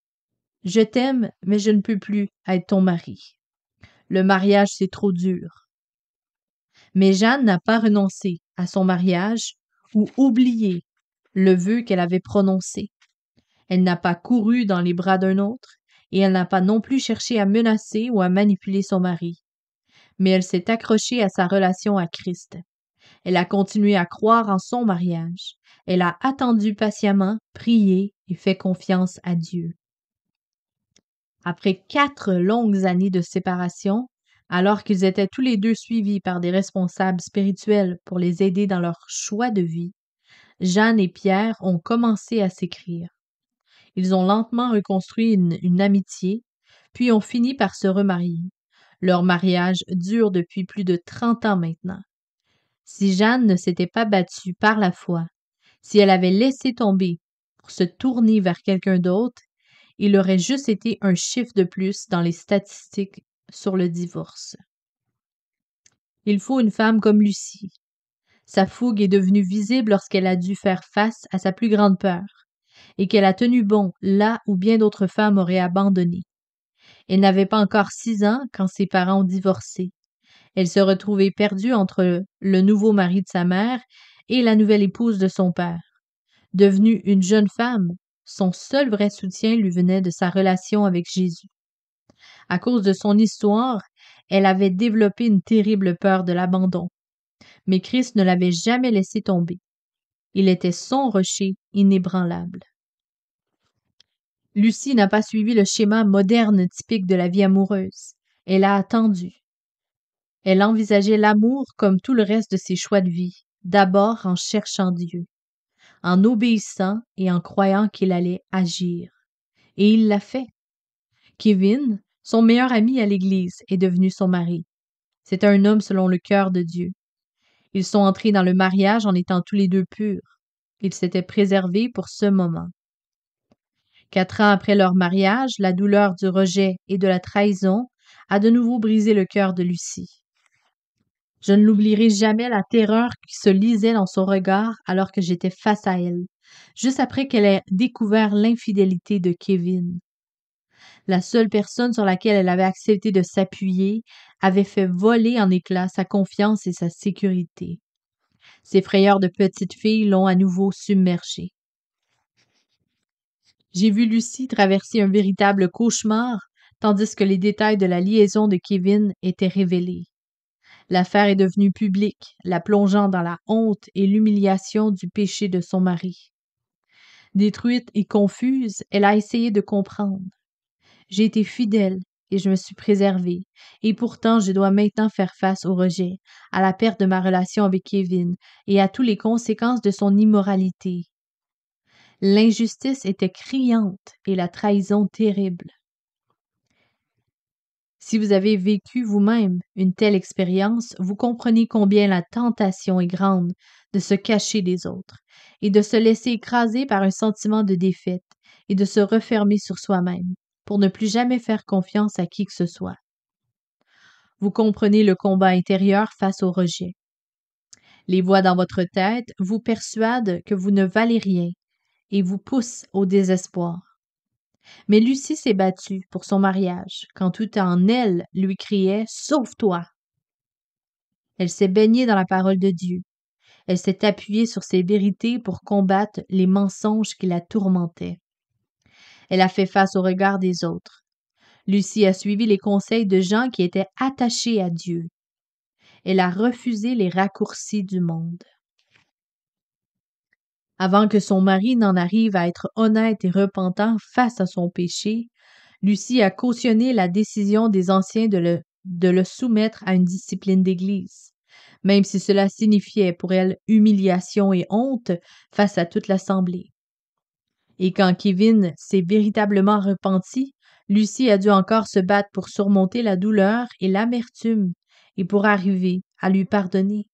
« Je t'aime, mais je ne peux plus être ton mari. Le mariage, c'est trop dur. » Mais Jeanne n'a pas renoncé à son mariage ou oublié le vœu qu'elle avait prononcé. Elle n'a pas couru dans les bras d'un autre et elle n'a pas non plus cherché à menacer ou à manipuler son mari. Mais elle s'est accrochée à sa relation à Christ. Elle a continué à croire en son mariage. Elle a attendu patiemment, prié et fait confiance à Dieu. Après 4 longues années de séparation, alors qu'ils étaient tous les deux suivis par des responsables spirituels pour les aider dans leur choix de vie, Jeanne et Pierre ont commencé à s'écrire. Ils ont lentement reconstruit une amitié, puis ont fini par se remarier. Leur mariage dure depuis plus de 30 ans maintenant. Si Jeanne ne s'était pas battue par la foi, si elle avait laissé tomber pour se tourner vers quelqu'un d'autre, il aurait juste été un chiffre de plus dans les statistiques sur le divorce. Il faut une femme comme Lucie. Sa fougue est devenue visible lorsqu'elle a dû faire face à sa plus grande peur et qu'elle a tenu bon là où bien d'autres femmes auraient abandonné. Elle n'avait pas encore 6 ans quand ses parents ont divorcé. Elle se retrouvait perdue entre le nouveau mari de sa mère et la nouvelle épouse de son père. Devenue une jeune femme, son seul vrai soutien lui venait de sa relation avec Jésus. À cause de son histoire, elle avait développé une terrible peur de l'abandon. Mais Christ ne l'avait jamais laissé tomber. Il était son rocher inébranlable. Lucie n'a pas suivi le schéma moderne typique de la vie amoureuse. Elle a attendu. Elle envisageait l'amour comme tout le reste de ses choix de vie, d'abord en cherchant Dieu, en obéissant et en croyant qu'il allait agir. Et il l'a fait. Kevin, son meilleur ami à l'église, est devenu son mari. C'est un homme selon le cœur de Dieu. Ils sont entrés dans le mariage en étant tous les deux purs. Ils s'étaient préservés pour ce moment. 4 ans après leur mariage, la douleur du rejet et de la trahison a de nouveau brisé le cœur de Lucie. Je ne l'oublierai jamais la terreur qui se lisait dans son regard alors que j'étais face à elle, juste après qu'elle ait découvert l'infidélité de Kevin. La seule personne sur laquelle elle avait accepté de s'appuyer avait fait voler en éclats sa confiance et sa sécurité. Ses frayeurs de petite fille l'ont à nouveau submergée. J'ai vu Lucie traverser un véritable cauchemar, tandis que les détails de la liaison de Kevin étaient révélés. L'affaire est devenue publique, la plongeant dans la honte et l'humiliation du péché de son mari. Détruite et confuse, elle a essayé de comprendre. J'ai été fidèle et je me suis préservée, et pourtant je dois maintenant faire face au rejet, à la perte de ma relation avec Kevin et à toutes les conséquences de son immoralité. L'injustice était criante et la trahison terrible. Si vous avez vécu vous-même une telle expérience, vous comprenez combien la tentation est grande de se cacher des autres et de se laisser écraser par un sentiment de défaite et de se refermer sur soi-même pour ne plus jamais faire confiance à qui que ce soit. Vous comprenez le combat intérieur face au rejet. Les voix dans votre tête vous persuadent que vous ne valez rien et vous poussent au désespoir. Mais Lucie s'est battue pour son mariage, quand tout en elle lui criait « Sauve-toi ». Elle s'est baignée dans la parole de Dieu. Elle s'est appuyée sur ses vérités pour combattre les mensonges qui la tourmentaient. Elle a fait face au regard des autres. Lucie a suivi les conseils de gens qui étaient attachés à Dieu. Elle a refusé les raccourcis du monde. Avant que son mari n'en arrive à être honnête et repentant face à son péché, Lucie a cautionné la décision des anciens de le soumettre à une discipline d'Église, même si cela signifiait pour elle humiliation et honte face à toute l'Assemblée. Et quand Kevin s'est véritablement repenti, Lucie a dû encore se battre pour surmonter la douleur et l'amertume et pour arriver à lui pardonner.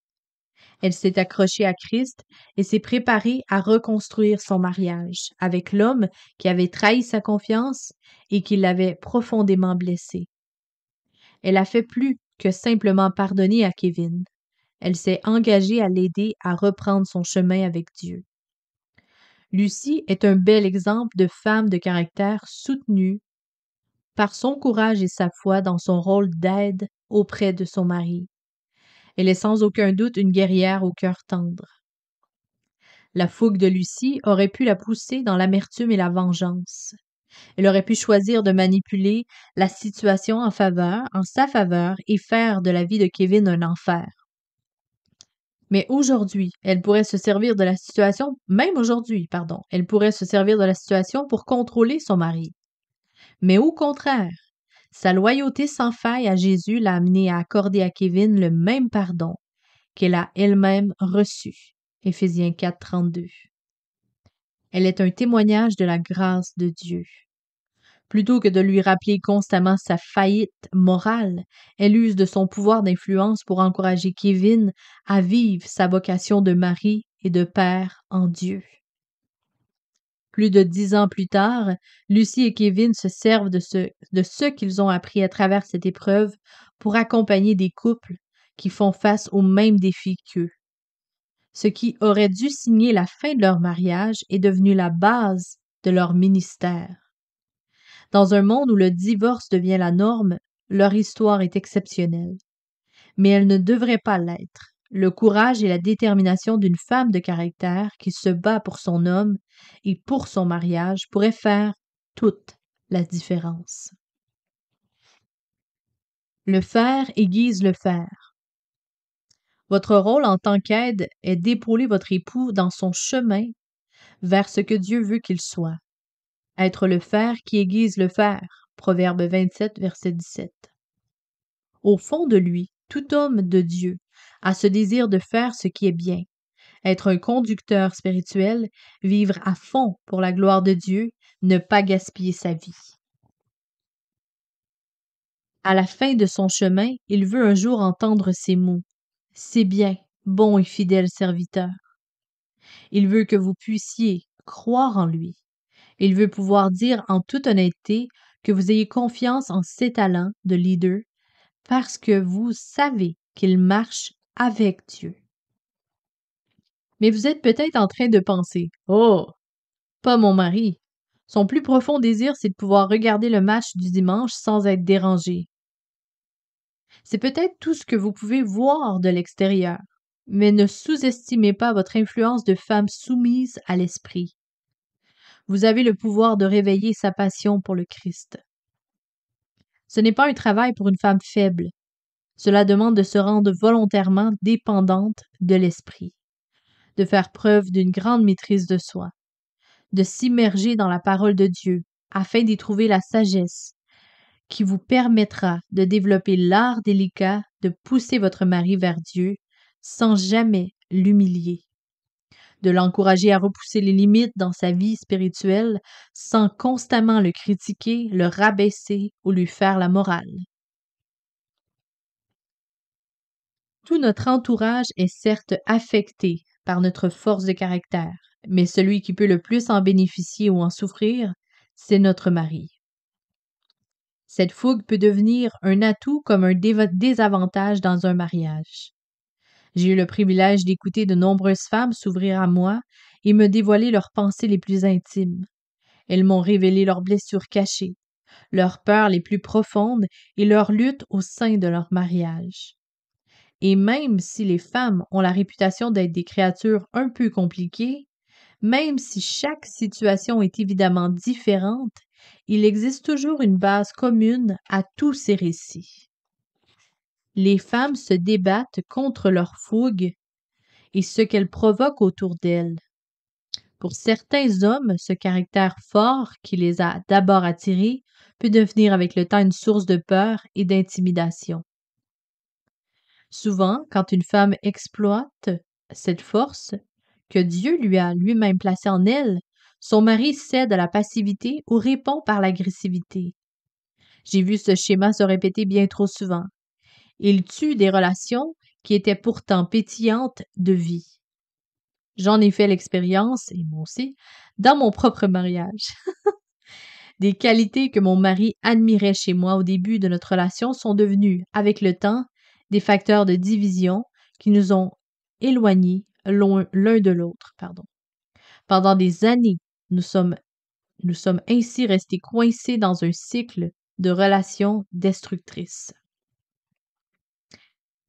Elle s'est accrochée à Christ et s'est préparée à reconstruire son mariage avec l'homme qui avait trahi sa confiance et qui l'avait profondément blessée. Elle a fait plus que simplement pardonner à Kevin. Elle s'est engagée à l'aider à reprendre son chemin avec Dieu. Lucie est un bel exemple de femme de caractère soutenue par son courage et sa foi dans son rôle d'aide auprès de son mari. Elle est sans aucun doute une guerrière au cœur tendre. La fougue de Lucie aurait pu la pousser dans l'amertume et la vengeance. Elle aurait pu choisir de manipuler la situation en sa faveur et faire de la vie de Kevin un enfer. Mais aujourd'hui, elle pourrait se servir de la situation, même aujourd'hui, pardon, elle pourrait se servir de la situation pour contrôler son mari. Mais au contraire, sa loyauté sans faille à Jésus l'a amenée à accorder à Kevin le même pardon qu'elle a elle-même reçu. Éphésiens 4, 32. Elle est un témoignage de la grâce de Dieu. Plutôt que de lui rappeler constamment sa faillite morale, elle use de son pouvoir d'influence pour encourager Kevin à vivre sa vocation de mari et de père en Dieu. Plus de 10 ans plus tard, Lucie et Kevin se servent de ce qu'ils ont appris à travers cette épreuve pour accompagner des couples qui font face aux mêmes défis qu'eux. Ce qui aurait dû signer la fin de leur mariage est devenu la base de leur ministère. Dans un monde où le divorce devient la norme, leur histoire est exceptionnelle. Mais elle ne devrait pas l'être. Le courage et la détermination d'une femme de caractère qui se bat pour son homme et pour son mariage pourraient faire toute la différence. Le fer aiguise le fer. Votre rôle en tant qu'aide est d'épauler votre époux dans son chemin vers ce que Dieu veut qu'il soit. Être le fer qui aiguise le fer. Proverbe 27, verset 17. Au fond de lui, tout homme de Dieu a ce désir de faire ce qui est bien, être un conducteur spirituel, vivre à fond pour la gloire de Dieu, ne pas gaspiller sa vie. À la fin de son chemin, il veut un jour entendre ces mots. C'est bien, bon et fidèle serviteur. Il veut que vous puissiez croire en lui. Il veut pouvoir dire en toute honnêteté que vous ayez confiance en ses talents de leader parce que vous savez qu'il marche avec Dieu. Mais vous êtes peut-être en train de penser « Oh, pas mon mari. Son plus profond désir, c'est de pouvoir regarder le match du dimanche sans être dérangé. » C'est peut-être tout ce que vous pouvez voir de l'extérieur, mais ne sous-estimez pas votre influence de femme soumise à l'esprit. Vous avez le pouvoir de réveiller sa passion pour le Christ. Ce n'est pas un travail pour une femme faible. Cela demande de se rendre volontairement dépendante de l'esprit, de faire preuve d'une grande maîtrise de soi, de s'immerger dans la parole de Dieu afin d'y trouver la sagesse qui vous permettra de développer l'art délicat de pousser votre mari vers Dieu sans jamais l'humilier, de l'encourager à repousser les limites dans sa vie spirituelle sans constamment le critiquer, le rabaisser ou lui faire la morale. Tout notre entourage est certes affecté par notre force de caractère, mais celui qui peut le plus en bénéficier ou en souffrir, c'est notre mari. Cette fougue peut devenir un atout comme un désavantage dans un mariage. J'ai eu le privilège d'écouter de nombreuses femmes s'ouvrir à moi et me dévoiler leurs pensées les plus intimes. Elles m'ont révélé leurs blessures cachées, leurs peurs les plus profondes et leurs luttes au sein de leur mariage. Et même si les femmes ont la réputation d'être des créatures un peu compliquées, même si chaque situation est évidemment différente, il existe toujours une base commune à tous ces récits. Les femmes se débattent contre leur fougue et ce qu'elles provoquent autour d'elles. Pour certains hommes, ce caractère fort qui les a d'abord attirés peut devenir avec le temps une source de peur et d'intimidation. Souvent, quand une femme exploite cette force que Dieu lui a lui-même placée en elle, son mari cède à la passivité ou répond par l'agressivité. J'ai vu ce schéma se répéter bien trop souvent. Il tue des relations qui étaient pourtant pétillantes de vie. J'en ai fait l'expérience, et moi aussi, dans mon propre mariage. Des qualités que mon mari admirait chez moi au début de notre relation sont devenues, avec le temps, des facteurs de division qui nous ont éloignés l'un de l'autre. Pendant des années, nous sommes ainsi restés coincés dans un cycle de relations destructrices.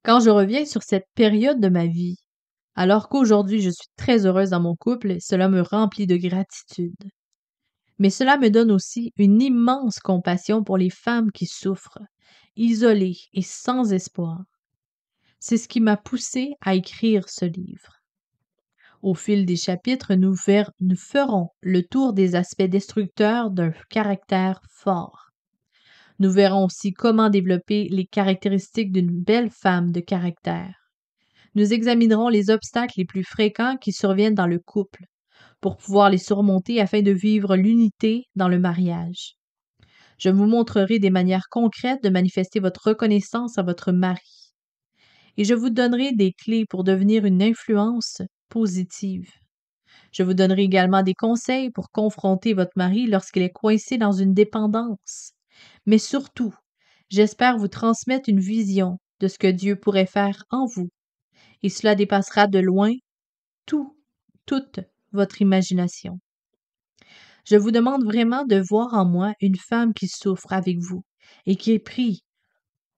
Quand je reviens sur cette période de ma vie, alors qu'aujourd'hui je suis très heureuse dans mon couple, cela me remplit de gratitude. Mais cela me donne aussi une immense compassion pour les femmes qui souffrent, isolées et sans espoir. C'est ce qui m'a poussée à écrire ce livre. Au fil des chapitres, nous ferons le tour des aspects destructeurs d'un caractère fort. Nous verrons aussi comment développer les caractéristiques d'une belle femme de caractère. Nous examinerons les obstacles les plus fréquents qui surviennent dans le couple pour pouvoir les surmonter afin de vivre l'unité dans le mariage. Je vous montrerai des manières concrètes de manifester votre reconnaissance à votre mari. Et je vous donnerai des clés pour devenir une influence positive. Je vous donnerai également des conseils pour confronter votre mari lorsqu'il est coincé dans une dépendance. Mais surtout, j'espère vous transmettre une vision de ce que Dieu pourrait faire en vous. Et cela dépassera de loin toute votre imagination. Je vous demande vraiment de voir en moi une femme qui souffre avec vous et qui est prise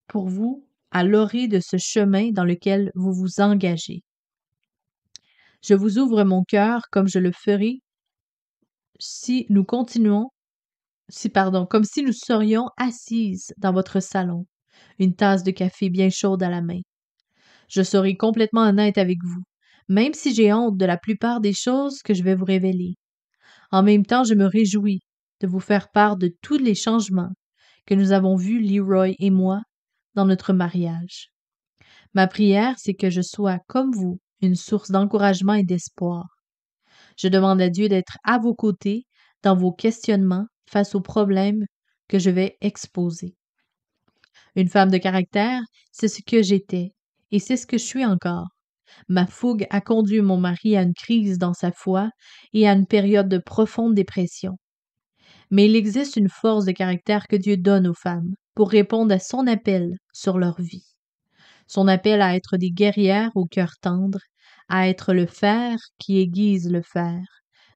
pour vous à l'orée de ce chemin dans lequel vous vous engagez. Je vous ouvre mon cœur comme je le ferai comme si nous serions assises dans votre salon, une tasse de café bien chaude à la main. Je serai complètement honnête avec vous, même si j'ai honte de la plupart des choses que je vais vous révéler. En même temps, je me réjouis de vous faire part de tous les changements que nous avons vus, Leroy et moi, dans notre mariage. Ma prière, c'est que je sois, comme vous, une source d'encouragement et d'espoir. Je demande à Dieu d'être à vos côtés dans vos questionnements face aux problèmes que je vais exposer. Une femme de caractère, c'est ce que j'étais et c'est ce que je suis encore. Ma fougue a conduit mon mari à une crise dans sa foi et à une période de profonde dépression. Mais il existe une force de caractère que Dieu donne aux femmes pour répondre à son appel sur leur vie. Son appel à être des guerrières au cœur tendre, à être le fer qui aiguise le fer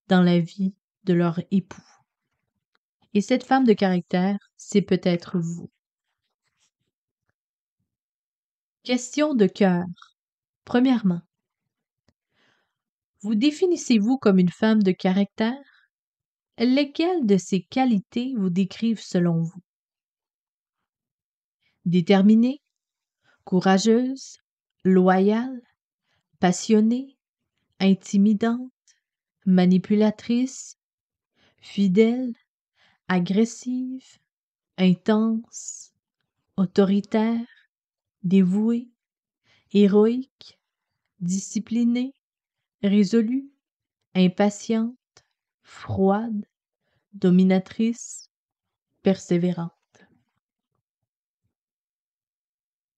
dans la vie de leur époux. Et cette femme de caractère, c'est peut-être vous. Question de cœur. Premièrement, vous définissez-vous comme une femme de caractère? Lesquelles de ces qualités vous décrivent selon vous? Déterminée, courageuse, loyale, passionnée, intimidante, manipulatrice, fidèle, agressive, intense, autoritaire, dévouée, héroïque, disciplinée, résolue, impatiente, froide, dominatrice, persévérante.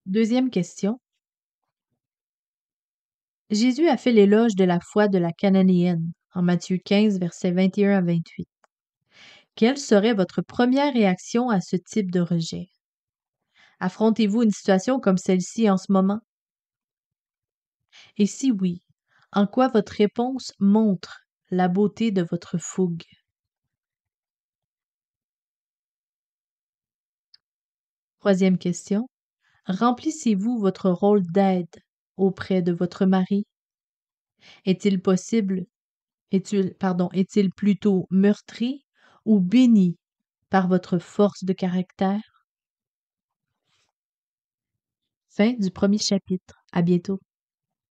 Deuxième question. Jésus a fait l'éloge de la foi de la Cananéenne en Matthieu 15, versets 21 à 28. Quelle serait votre première réaction à ce type de rejet? Affrontez-vous une situation comme celle-ci en ce moment? Et si oui, en quoi votre réponse montre la beauté de votre fougue? Troisième question. Remplissez-vous votre rôle d'aide auprès de votre mari? Est-il possible est-il plutôt meurtri ou béni par votre force de caractère? Fin du premier chapitre. À bientôt.